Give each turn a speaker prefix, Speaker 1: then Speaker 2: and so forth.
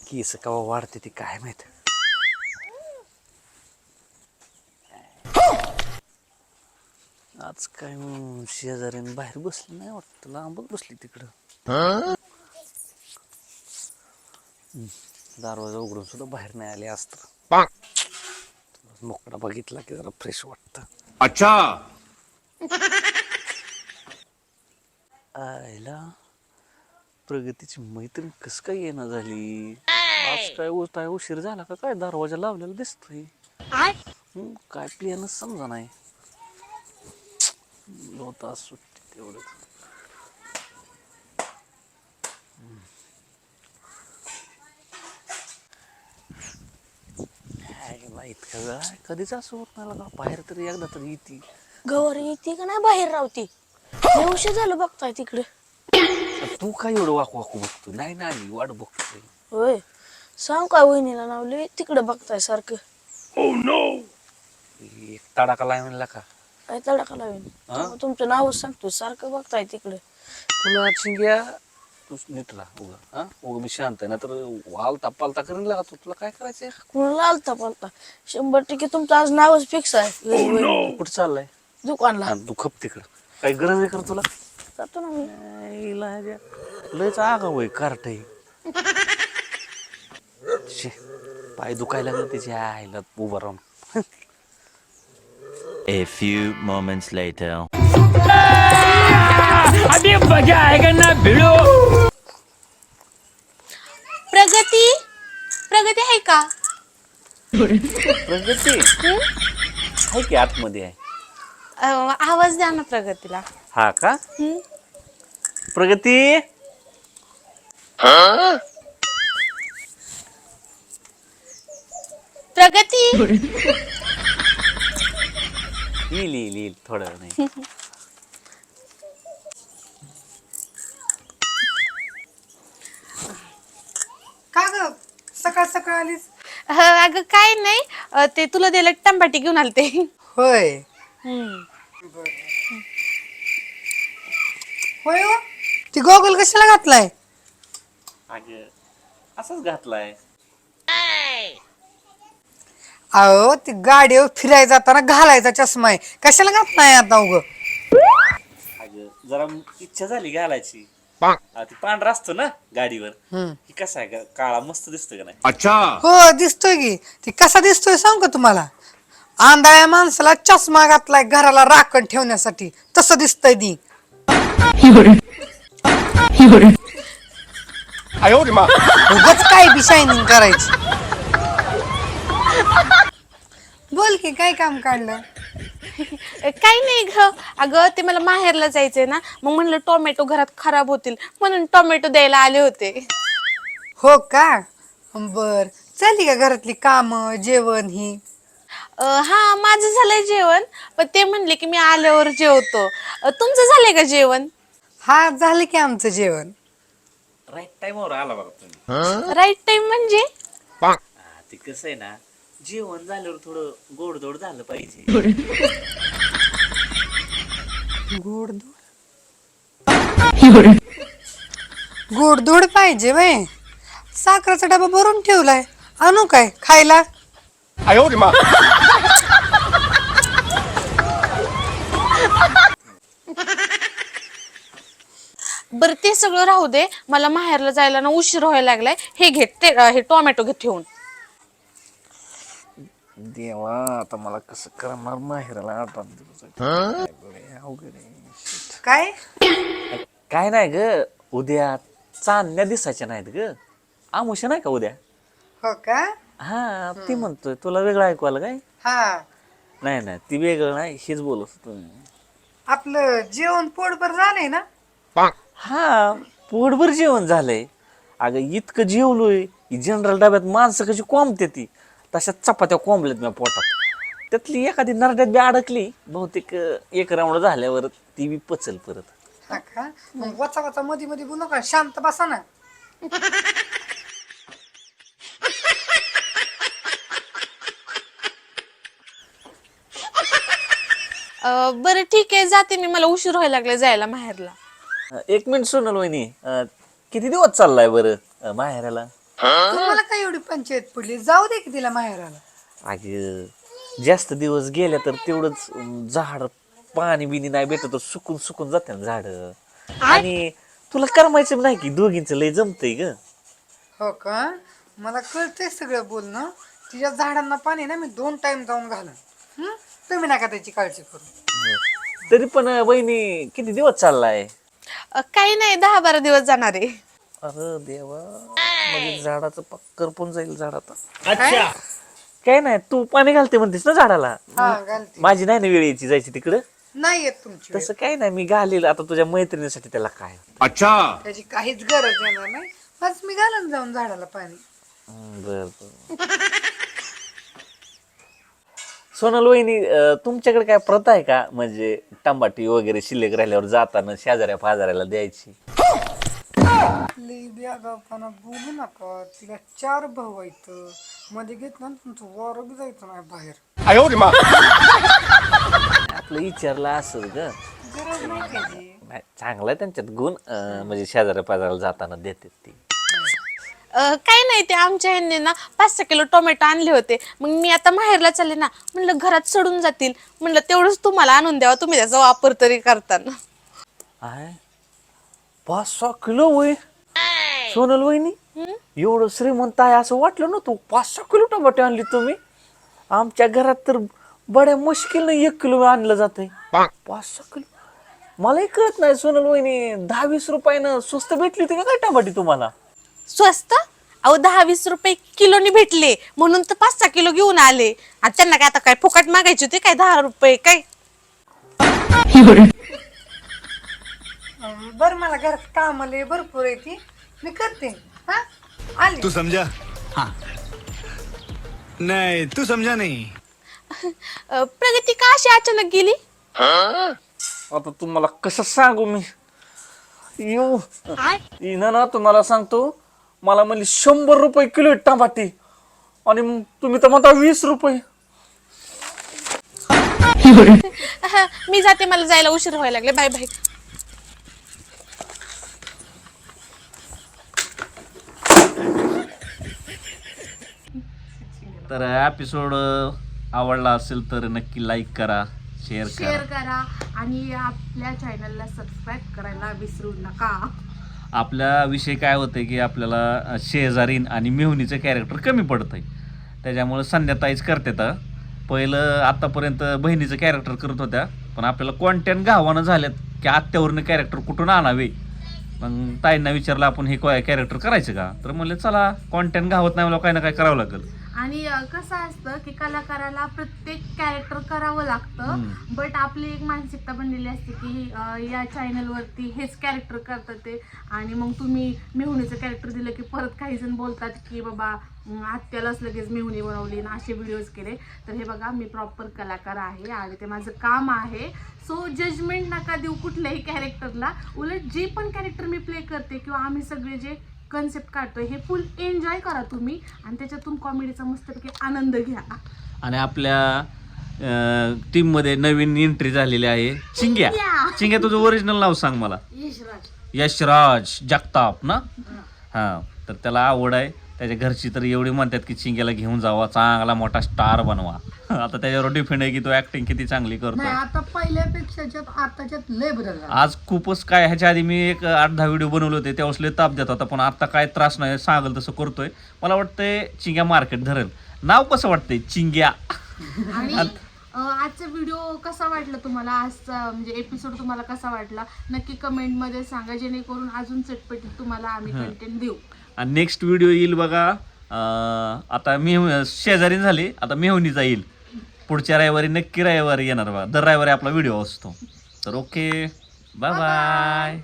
Speaker 1: केस कवा वाढते ती काय माहित. आज काय शेजाऱ्याने बाहेर बसली नाही वाटतं, लांबच बसली तिकडं. दरवाजा उघडून सुद्धा बाहेर नाही आले असत. मोकळा बघितला की जरा फ्रेश वाटत.
Speaker 2: अच्छा.
Speaker 1: आयला प्रगतीची मैत्रीण कस काय येणं झाली आज? काय उशीर झाला का काय? दरवाजा लावलेला दिसतोय. काय प्लॅनच समजा नाही. होता सुट्टी तेवढं. इतक्या वेळा कधीच असं होत नाही का? बाहेर तरी एकदा तरी येते.
Speaker 3: गवर येते का नाही बाहेर राहते. उशीर झालं बघताय तिकडे.
Speaker 1: तू काय एवढं वाकू वाकू बघतो? नाही नाही वाट बघतोय.
Speaker 3: होय सांग काय वहिनीला नावले तिकडे बघताय सारखं.
Speaker 1: एक तडाखा लावला का?
Speaker 3: काय तडाखा लावेन तुमचं नावच सांगतो सारखं बघताय तिकडे.
Speaker 1: तुला चिंग्या तू नीट राहा उगा. उगा मी शांत आहे ना तर वालता पालता करून लागा. तुला काय करायचंय?
Speaker 3: कुणाला आलता पालता 100% तुमचं आज नावच फिक्स आहे.
Speaker 1: कुठं चाललाय?
Speaker 3: दुकानला
Speaker 1: तू खप तिकडं. काही गरज आहे कर तुला?
Speaker 3: जातो ना मी.
Speaker 1: लयच आगाव होय कार्ट आहे. पाय दुखायला लागलं त्याच्या आईला उभं राहून.
Speaker 2: A few moments later.
Speaker 4: अभी मजा आएगा ना भिड़ो.
Speaker 3: प्रगती प्रगती आहे का?
Speaker 1: प्रगती आहे की आतमध्ये आहे.
Speaker 3: आवाज द्या ना प्रगतीला.
Speaker 1: हा का? प्रगती
Speaker 3: प्रगती
Speaker 1: येईल थोडं नाही.
Speaker 5: का ग सकाळ सकाळ आलीस?
Speaker 3: अगं काय नाही ते तुला दिलं टंबाटी घेऊन आलते.
Speaker 5: होय होय हो. ती गॉगल कशाला घातलाय?
Speaker 1: अगं असंच घातलाय.
Speaker 5: अहो ती गाडीवर फिरायला जाताना घालायचा चष्मा आहे. कशाला घातलाय आता उग?
Speaker 1: अगं जरा इच्छा झाली घालायची. ती पांढरा असतो ना गाडीवर. ही कसा आहे काळा मस्त दिसतो का नाही?
Speaker 2: अच्छा.
Speaker 5: हो दिसतोय की. ती कसा दिसतोय सांग का तुम्हाला? आंधळ्या माणसाला चष्मा घातलाय घराला राखण ठेवण्यासाठी. तसं दिसतंय ती. उगाच काय बी शायनिंग करायची. बोल की काय काम काढलं?
Speaker 3: काही नाही ग. अगं ते मला माहेरला जायचंय ना, मग म्हणलं टोमॅटो घरात खराब होतील म्हणून टोमॅटो द्यायला आले होते.
Speaker 5: हो का? बर चालली का घरातली काम जेवण ही?
Speaker 3: हा माझं झालंय जेवण, पण ते म्हणले की मी आल्यावर जेवतो. तुमचं झालंय का जेवण?
Speaker 5: हा झालं की आमचं जेवण.
Speaker 1: राईट टाइमवर आला बघा तुम्ही.
Speaker 3: राईट टाइम म्हणजे?
Speaker 1: ते कसं आहे ना, जेवण झाल्यावर थोडं गोडधोड झालं पाहिजे.
Speaker 5: गोडधोड गोडधोड पाहिजे वय. साखरेचा डबा भरून ठेवलाय. आणू काय खायला?
Speaker 3: बरं ते सगळं राहू दे. मला माहेरला जायला ना उशीर व्हायला लागलाय. हे घे हे टोमॅटो घे ठेवून.
Speaker 1: देवा आता मला कसं करणार माहेराला 8 दिवस. अवघड आहे.
Speaker 5: काय?
Speaker 1: काय नाही ग, उद्या चांदण्या दिसायच्या नाहीत ग. आमुष्या नाही का उद्या?
Speaker 5: हो का?
Speaker 1: हा ती म्हणतोय तुला वेगळं ऐकू आलं काय?
Speaker 5: हा
Speaker 1: नाही नाही ती वेगळं नाही, हेच बोलत होतो.
Speaker 5: आपलं जेवण पोटभर झालंय ना?
Speaker 1: हा पोटभर जेवण झालंय. अगं इतकं जेवलोय जनरल डब्यात माणसं कशी कोंबते ती तशा चपात्या कोंबल्यात मी पोटात. त्यातली एखादी नरड्यात बी अडकली. बहुतेक एक राऊंड झाल्यावर ती बी पचल परत.
Speaker 5: हा का? मग वाचा वाचा मध्ये मध्ये बोलू नका, शांत बसा ना.
Speaker 3: बरं ठीक आहे जाते मी. मला उशीर व्हायला लागलाय जायला माहेरला.
Speaker 1: 1 मिनिट सोनल वहिनी, किती दिवस चाललाय बरं माहेराला?
Speaker 5: तुम्हाला काय एवढी पंचायत पडली, जाऊ दे की तिला माहेराला.
Speaker 1: अगं जास्त दिवस गेल्या तर तेवढंच झाड पाणी बिनी नाही भेटत तर सुकून सुकून जाते ना झाड. आणि तुला करमायचं नाही की दोघींचं लय जमतंय ग.
Speaker 5: हो का, मला कळतंय सगळं बोलणं. तिच्या झाडांना पाणी ना मी 2 टाइम जाऊन घालन. तुम्ही नका त्याची काळजी करू.
Speaker 1: तरी पण वहिनी किती दिवस चाललाय?
Speaker 3: काही नाही, 10-12 दिवस जाणार आहे.
Speaker 1: अरे देवा, म्हणजे झाडाचं पक्कर पण जाईल झाड आता.
Speaker 4: अच्छा
Speaker 1: काय नाही, तू पाणी घालते म्हणतेस ना झाडाला.
Speaker 5: हा घालते.
Speaker 1: माझी नाही ना वेळ यायची जायची तिकडं.
Speaker 5: नाही येत तुमची वेळ.
Speaker 1: तसं काय नाही, मी घालेल आता तुझ्या मैत्रिणीसाठी. त्याला काय
Speaker 5: त्याची काहीच गरज येणार नाही. बस मी घालून जाऊन झाडाला पाणी.
Speaker 1: बर बर. सोनल वहिनी, तुमच्याकडे काय प्रथा आहे का, म्हणजे टमाटी वगैरे शिल्लक राहिल्यावर जाताना शेजाऱ्या पाजाऱ्याला द्यायची?
Speaker 5: लई बेगावपणा बोलू नका. तिला 4 भाऊ आहेत. मध्ये घेतलं ना तुमचं वारं बी जायचं नाही बाहेर.
Speaker 1: आपलं विचारलं असं ग.
Speaker 5: गरज नाही त्याची.
Speaker 1: नाही, चांगला आहे त्यांच्यात गुण. म्हणजे शेजाऱ्या पाजाऱ्याला जाताना देतात ती.
Speaker 3: काही नाही, ते आमच्या ह्यांनी ना 5-6 किलो टोमॅटो आणले होते. मग मी आता माहेरला चालले ना, म्हणलं घरात सडून जातील, म्हणलं तेवढंच तुम्हाला आणून द्यावा, तुम्ही त्याचा वापर तरी करताना.
Speaker 1: आहे 5-6 किलो वय. सोनल वहिनी एवढं श्रीमंत आहे असं वाटलं ना. तू 5-6 किलो टमाटे आणली तुम्ही. आमच्या घरात तर बड्या मुश्किल 1 किलो आणलं जातंय. 5-6 किलो मलाही कळत नाही. सोनल वहिनी 10-20 रुपयानं स्वस्त भेटली होती का काय टमाटी तुम्हाला?
Speaker 3: स्वस्त? अहो 10-20 रुपये किलोनी भेटले म्हणून तर 5-6 किलो घेऊन आले. आणि त्यांना काय आता काय फुकट मागायची होती काय 10 रुपये काय?
Speaker 5: बर, मला घरात काम आले भरपूर आहे, ती मी करते. हा आली.
Speaker 6: तू समझा? हाँ. नहीं, तू समझा नहीं.
Speaker 3: प्रगती का अशी अचानक गेली?
Speaker 1: आता तुम्हाला कसं सांगू मी. येऊ ना, तुम्हाला सांगतो. मला म्हणली 100 रुपये किलो टमाटी आणि तुम्ही तर म्हणता 20 रुपये.
Speaker 3: मी जाते, मला जायला उशीर व्हायला लागले. Bye bye.
Speaker 1: तर एपिसोड आवडला असेल तर नक्की लाईक करा, शेअर
Speaker 3: करा आणि आपल्या चॅनलला सबस्क्राईब करायला विसरू नका.
Speaker 1: आपल्या विषय काय होते की आपल्याला शेजारीन आणि मेहुणीचं कॅरेक्टर कमी पडतंय, त्याच्यामुळे संध्याताईच करतात. पहिलं आतापर्यंत बहिणीचं कॅरेक्टर करत होत्या, पण आपल्याला कॉन्टेंट गावानं झाल्यात की आत्यावरनं कॅरेक्टर कुठून आणावे. मग ताईंना विचारलं आपण हे कॅरेक्टर करायचं का, तर म्हणले चला कॉन्टेंट गावत नाही, मला काही ना काही करावं लागेल.
Speaker 3: आणि कसं असतं की कलाकाराला प्रत्येक कॅरेक्टर करावं लागतं, बट आपली एक मानसिकता बनलेली असते की या चॅनलवरती हेच कॅरेक्टर करतात ते. आणि मग तुम्ही मेहुणीचं कॅरेक्टर दिलं की परत काही जण बोलतात की बाबा आत्यालाच लगेच मेहुणी बनवली ना, असे व्हिडिओज केले. तर हे बघा, मी प्रॉपर कलाकार आहे आणि ते माझं काम आहे. सो जजमेंट नका देऊ कुठल्याही कॅरेक्टरला. उलट जे पण कॅरेक्टर मी प्ले करते किंवा आम्ही सगळे जे कन्सेप्ट काढतोय हे फुल एन्जॉय करा तुम्ही आणि त्याच्यातून कॉमेडीचा मस्तपैकी आनंद घ्या.
Speaker 1: आणि आपल्या टीममध्ये नवीन एंट्री झालेली आहे चिंग्या. चिंग्या, तुझं ओरिजिनल नाव सांग मला. यशराज जगताप ना. हां, तर त्याला आवड आहे. त्याच्या घरची तर एवढी म्हणतात की चिंग्याला घेऊन जावा, चांगला मोठा स्टार बनवा. आता त्याच्यावर डिपेंड आहे की तो ऍक्टिंग किती चांगली करतो.
Speaker 5: आता पहिल्यापेक्षा आताच्यात लय बदल झाला.
Speaker 1: आज खूपच काय, ह्याच्या आधी मी एक 8-10 व्हिडिओ बनवले होते, त्यावेळेस लय ताप देत होता, पण आता काय त्रास नाही, सांगल तसं करतोय. मला वाटतंय चिंग्या मार्केट धरेल. नाव कसं वाटतंय चिंग्या?
Speaker 3: आणि आजचा व्हिडिओ कसा वाटला तुम्हाला, आजचा म्हणजे एपिसोड तुम्हाला कसा वाटला नक्की कमेंटमध्ये सांगा, जेणेकरून अजून चटपटीत तुम्हाला आम्ही कंटेंट देऊ.
Speaker 1: आणि नेक्स्ट व्हिडिओ येईल बघा. आता शेजारी झाली, आता मेहुणीचा येईल पुढच्या रविवारी. नक्की रविवारी येणार बघा, दर रविवारी आपला व्हिडिओ असतो. तर ओके, बाय बाय.